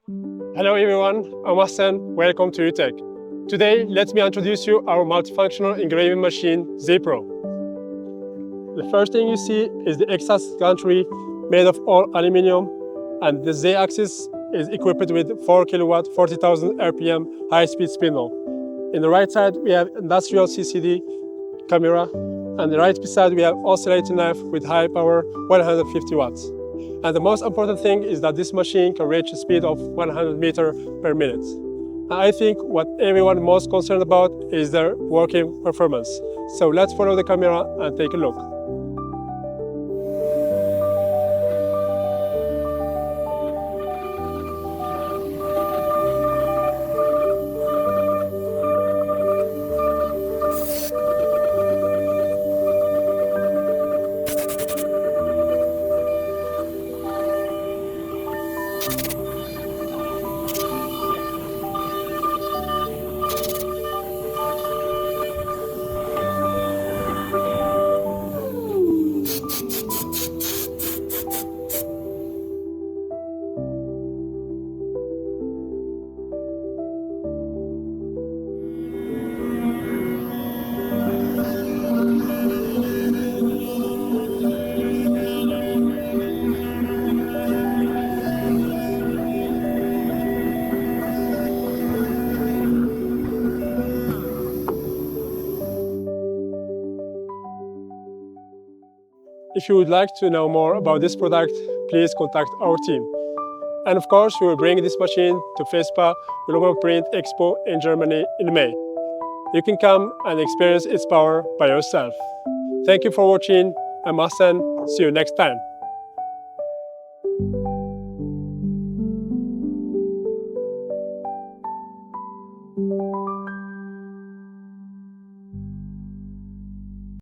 Hello everyone, I'm Hassan. Welcome to UTech. Today, let me introduce you our multifunctional engraving machine, ZPRO. The first thing you see is the X-axis gantry made of all aluminum, and the Z-axis is equipped with 4 kilowatt, 40,000 RPM high-speed spindle. In the right side, we have industrial CCD camera, and the right beside we have oscillating knife with high power, 150 watts. And the most important thing is that this machine can reach a speed of 100 meters per minute. I think what everyone is most concerned about is their working performance. So let's follow the camera and take a look. If you would like to know more about this product, please contact our team. And of course, we will bring this machine to FESPA Global Print Expo in Germany in May. You can come and experience its power by yourself. Thank you for watching. I'm Hassan. See you next time.